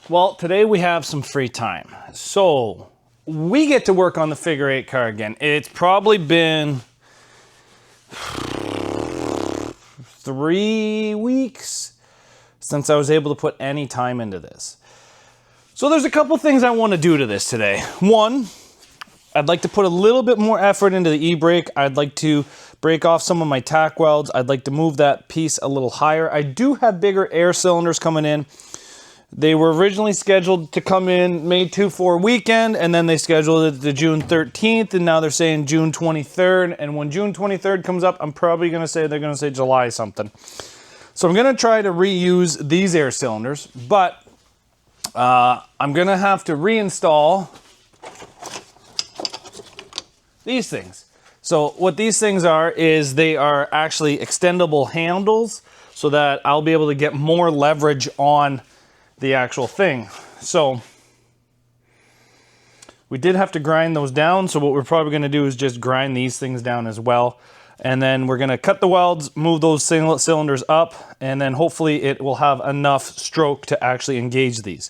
Well, today we have some free time. So we get to work on the figure 8 car again. It's probably been 3 weeks since I was able to put any time into this. So there's a couple things I want to do to this today. One, I'd like to put a little bit more effort into the e-brake. I'd like to break off some of my tack welds. I'd like to move that piece a little higher. I do have bigger air cylinders coming in. They were originally scheduled to come in May 2-4 weekend, and then they scheduled it to June 13th, and now they're saying June 23rd. And when June 23rd comes up, I'm probably going to say they're going to say July something. So I'm going to try to reuse these air cylinders, but I'm going to have to reinstall these things. So what these things are is they are actually extendable handles so that I'll be able to get more leverage on the actual thing. So we did have to grind those down. So what we're probably going to do is just grind these things down as well. And then we're going to cut the welds, move those cylinders up, and then hopefully it will have enough stroke to actually engage these.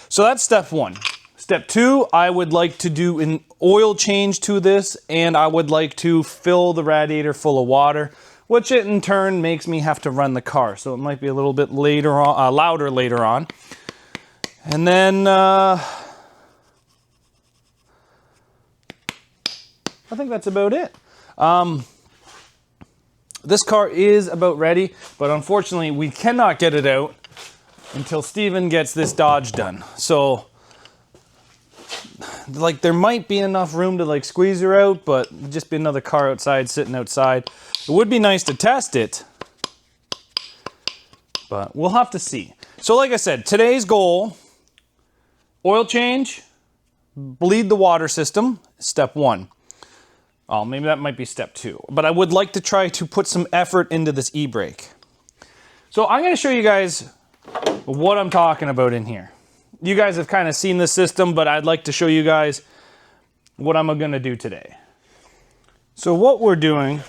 So that's step one. Step two, I would like to do an oil change to this, and I would like to fill the radiator full of water, which in turn makes me have to run the car. So it might be a little bit later on, louder later on. And then I think that's about it. This car is about ready, but unfortunately we cannot get it out until Steven gets this Dodge done. So like there might be enough room to like squeeze her out, but it'd just be another car outside, sitting outside. It would be nice to test it, but we'll have to see. So like I said, today's goal, oil change, bleed the water system, step one. Oh, maybe that might be step two, but I would like to try to put some effort into this e-brake. So I'm going to show you guys what I'm talking about in here. You guys have kind of seen the system, but I'd like to show you guys what I'm going to do today. So what we're doing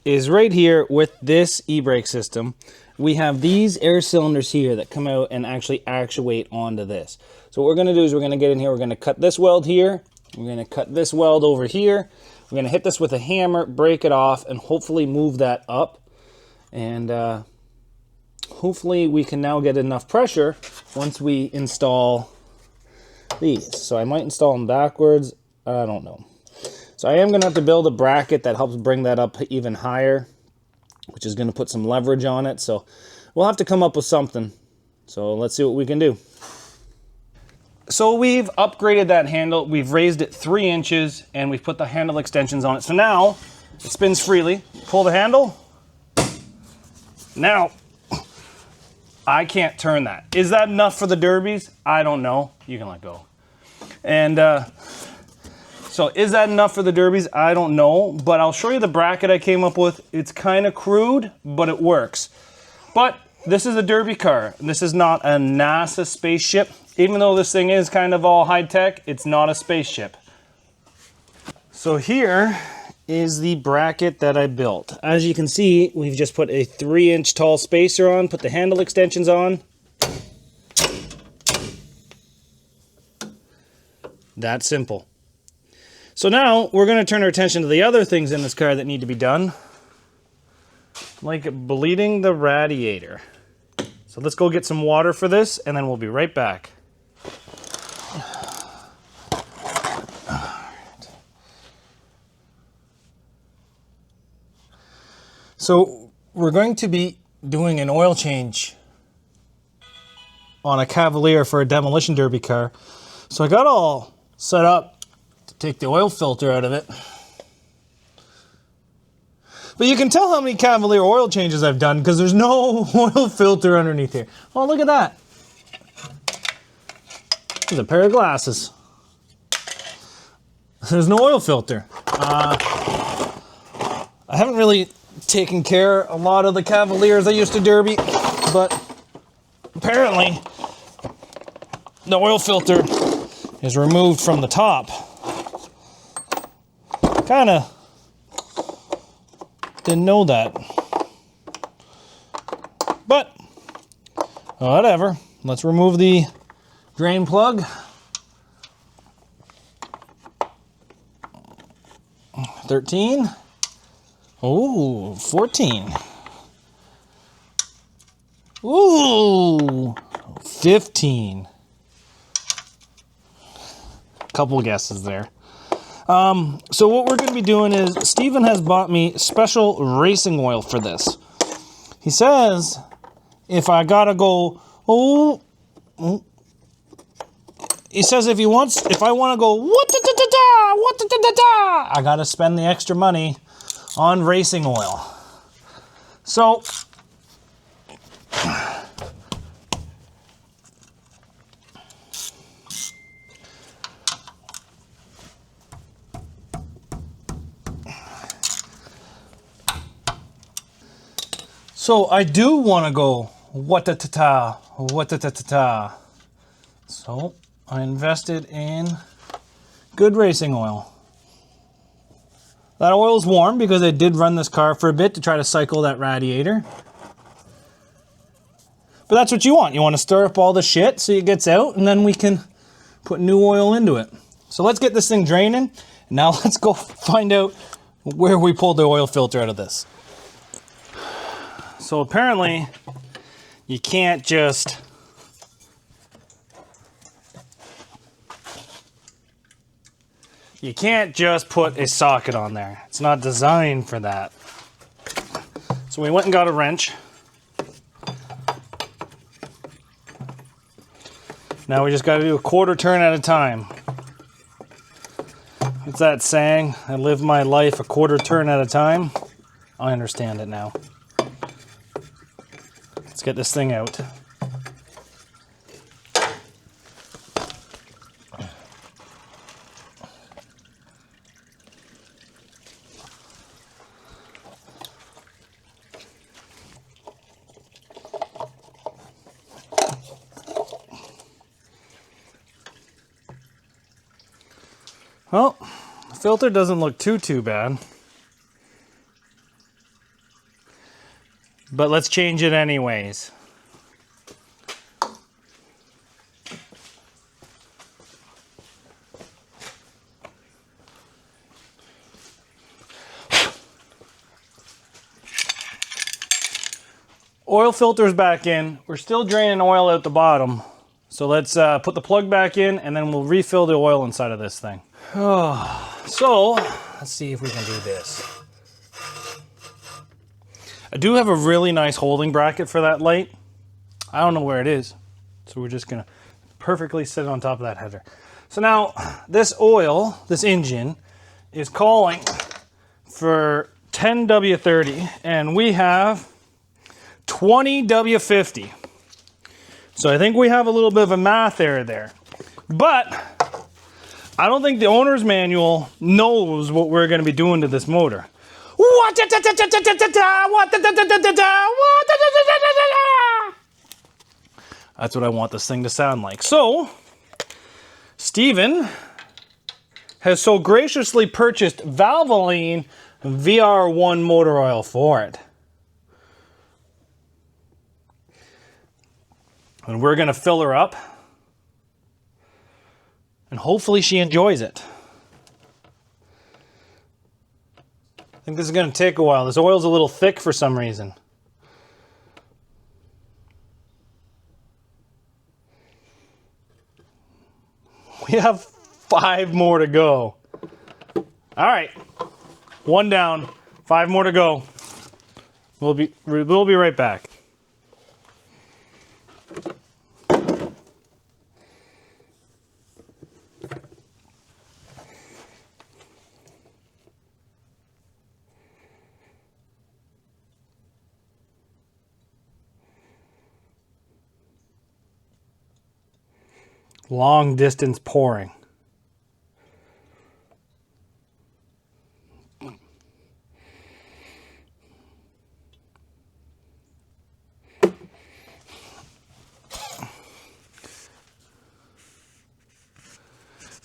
is right here with this e-brake system, we have these air cylinders here that come out and actually actuate onto this. So what we're going to do is we're going to get in here, we're going to cut this weld here, we're going to cut this weld over here, we're going to hit this with a hammer, break it off, and hopefully move that up. And hopefully we can now get enough pressure once we install these. So I might install them backwards, I don't know. So I am going to have to build a bracket that helps bring that up even higher, which is going to put some leverage on it. So we'll have to come up with something. So let's see what we can do. So we've upgraded that handle. We've raised it 3 inches and we've put the handle extensions on it. So now it spins freely. Pull the handle. Now I can't turn that. Is that enough for the derbies? I don't know. You can let go. And so is that enough for the derbies? I don't know, but I'll show you the bracket I came up with. It's kind of crude, but it works. But this is a derby car. This is not a NASA spaceship. Even though this thing is kind of all high-tech, it's not a spaceship. So here is the bracket that I built. As you can see, we've just put a 3-inch tall spacer on, put the handle extensions on. That simple. So now we're going to turn our attention to the other things in this car that need to be done, like bleeding the radiator. So let's go get some water for this, and then we'll be right back. So we're going to be doing an oil change on a Cavalier for a demolition derby car. So I got all set up to take the oil filter out of it. But you can tell how many Cavalier oil changes I've done because there's no oil filter underneath here. Oh, look at that. There's a pair of glasses. There's no oil filter. I haven't really taken care of a lot of the Cavaliers I used to derby, but apparently the oil filter is removed from the top. Kinda didn't know that. But whatever. Let's remove the Drain plug. 13. Ooh, 14. Ooh, 15. Couple guesses there. So what we're going to be doing is Steven has bought me special racing oil for this. He says if I gotta go, he says if I want to go, I gotta spend the extra money on racing oil. So I do want to go So I invested in good racing oil. That oil is warm because I did run this car for a bit to try to cycle that radiator. But that's what you want. You want to stir up all the shit so it gets out, and then we can put new oil into it. So let's get this thing draining. And now let's go find out where we pulled the oil filter out of this. So apparently you can't just put a socket on there. It's not designed for that. So we went and got a wrench. Now we just got to do a quarter turn at a time. What's that saying? I live my life a quarter turn at a time. I understand it now. Let's get this thing out. Well, the filter doesn't look too bad. But let's change it anyways. Oil filter's back in. We're still draining oil out the bottom. So let's put the plug back in and then we'll refill the oil inside of this thing. So let's see if we can do this. I do have a really nice holding bracket for that light. I don't know where it is. So we're just gonna perfectly sit on top of that header. So now this oil, this engine, is calling for 10W30 and we have 20W50. So I think we have a little bit of a math error there. But I don't think the owner's manual knows what we're gonna be doing to this motor. That's what I want this thing to sound like. So, Steven has so graciously purchased Valvoline VR1 motor oil for it. And we're gonna fill her up. And hopefully she enjoys it. I think this is going to take a while. This oil's a little thick for some reason. We have 5 more to go. All right, 1 down, 5 more to go. We'll be right back. Long distance pouring.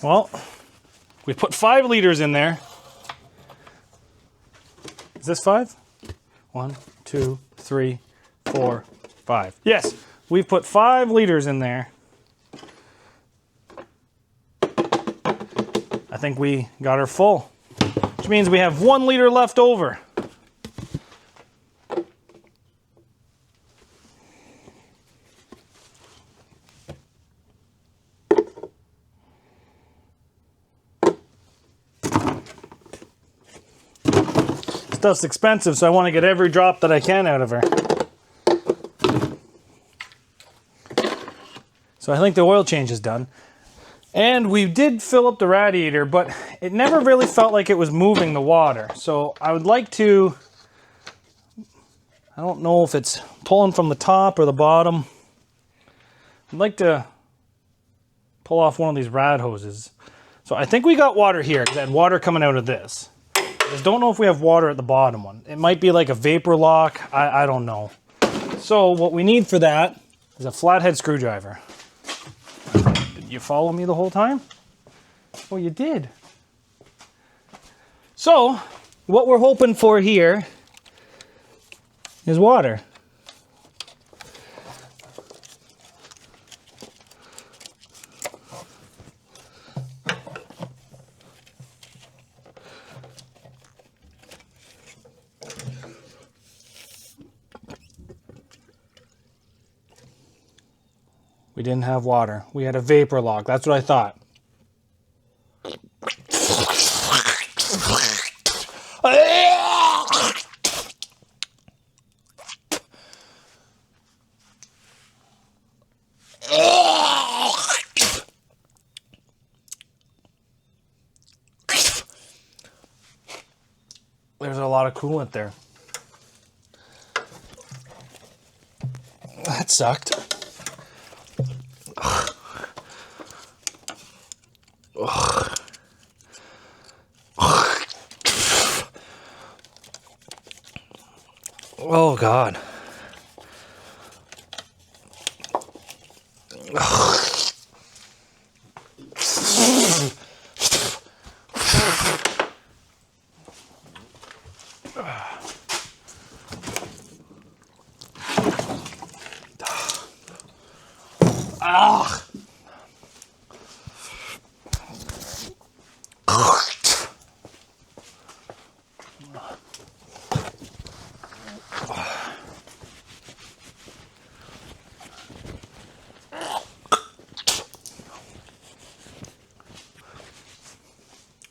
Well, we put 5 liters in there. Is this 5? 1, 2, 3, 4, 5. Yes, we've put 5 liters in there. I think we got her full, which means we have 1 liter left over. Stuff's expensive, so I want to get every drop that I can out of her. So I think the oil change is done. And we did fill up the radiator, but it never really felt like it was moving the water. So I would like to, I don't know if it's pulling from the top or the bottom. I'd like to pull off one of these rad hoses. So I think we got water here, because I had water coming out of this. I just don't know if we have water at the bottom one. It might be like a vapor lock. I don't know. So what we need for that is a flathead screwdriver. Did you follow me the whole time? Oh, you did. So what we're hoping for here is water. We didn't have water. We had a vapor lock. That's what I thought. There's a lot of coolant there. That sucked. Oh God.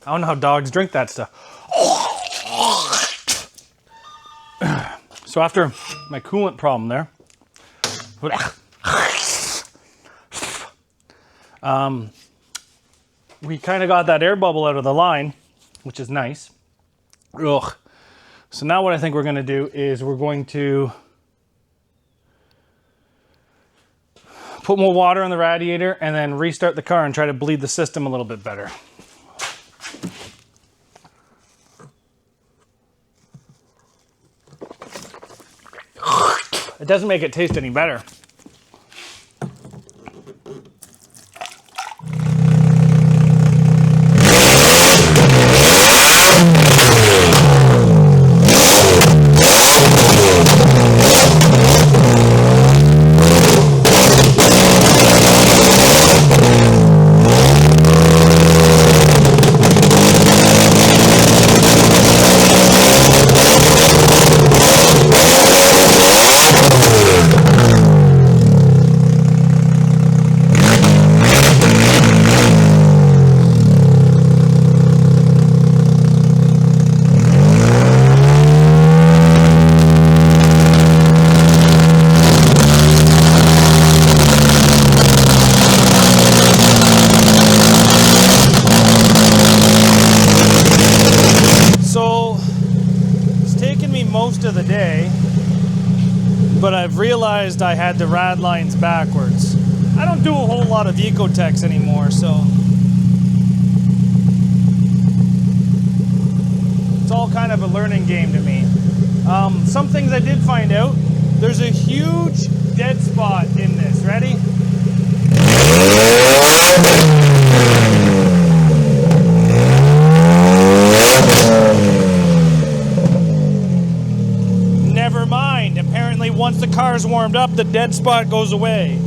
I don't know how dogs drink that stuff. So after my coolant problem there, we kind of got that air bubble out of the line, which is nice. Ugh. So now what I think we're going to do is we're going to put more water in the radiator and then restart the car and try to bleed the system a little bit better. It doesn't make it taste any better. Most of the day, but I've realized I had the rad lines backwards. I don't do a whole lot of Ecotechs anymore, so it's all kind of a learning game to me. Some things I did find out. There's a huge dead spot in this. Ready? Never mind. Apparently once the car's warmed up, the dead spot goes away.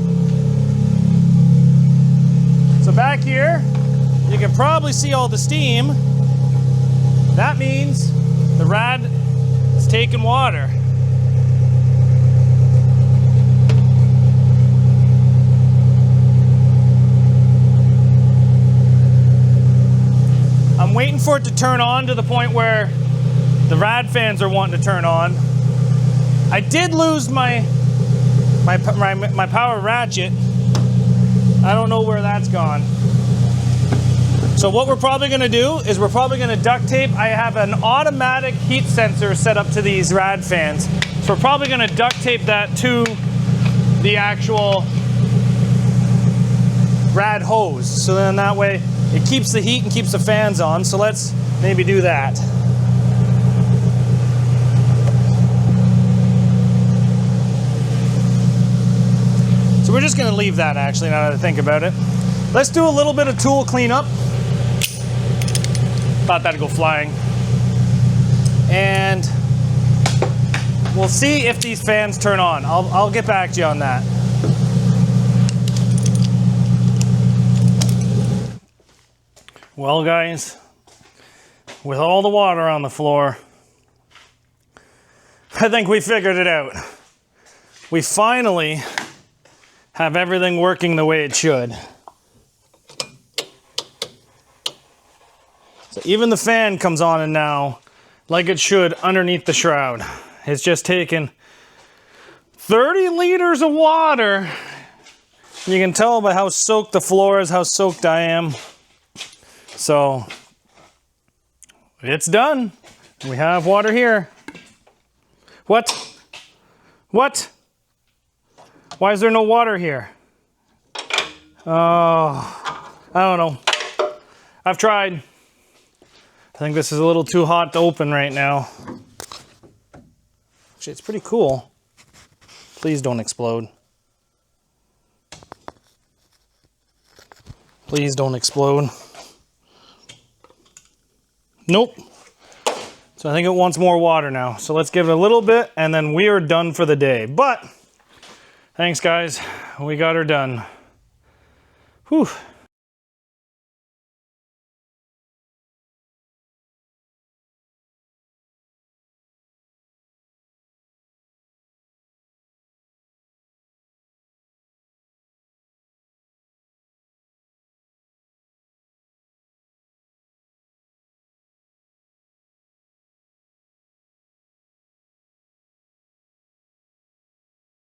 So back here, you can probably see all the steam. That means the rad is taking water. I'm waiting for it to turn on to the point where the rad fans are wanting to turn on. I did lose my power ratchet. I don't know where that's gone. So what we're probably gonna do is we're probably gonna duct tape. I have an automatic heat sensor set up to these rad fans. So we're probably gonna duct tape that to the actual rad hose. So then that way it keeps the heat and keeps the fans on. So let's maybe do that. So we're just gonna leave that actually, now that I think about it. Let's do a little bit of tool cleanup. Thought that'd go flying. And we'll see if these fans turn on. I'll get back to you on that. Well guys, with all the water on the floor, I think we figured it out. We finally have everything working the way it should. So even the fan comes on and now, like it should, underneath the shroud. It's just taken 30 liters of water. You can tell by how soaked the floor is, how soaked I am. So, it's done. We have water here. What? What? Why is there no water here? Oh, I don't know. I've tried. I think this is a little too hot to open right now. Actually, it's pretty cool. Please don't explode. Please don't explode. Nope. So I think it wants more water now. So let's give it a little bit and then we are done for the day. But thanks guys, we got her done. Whew.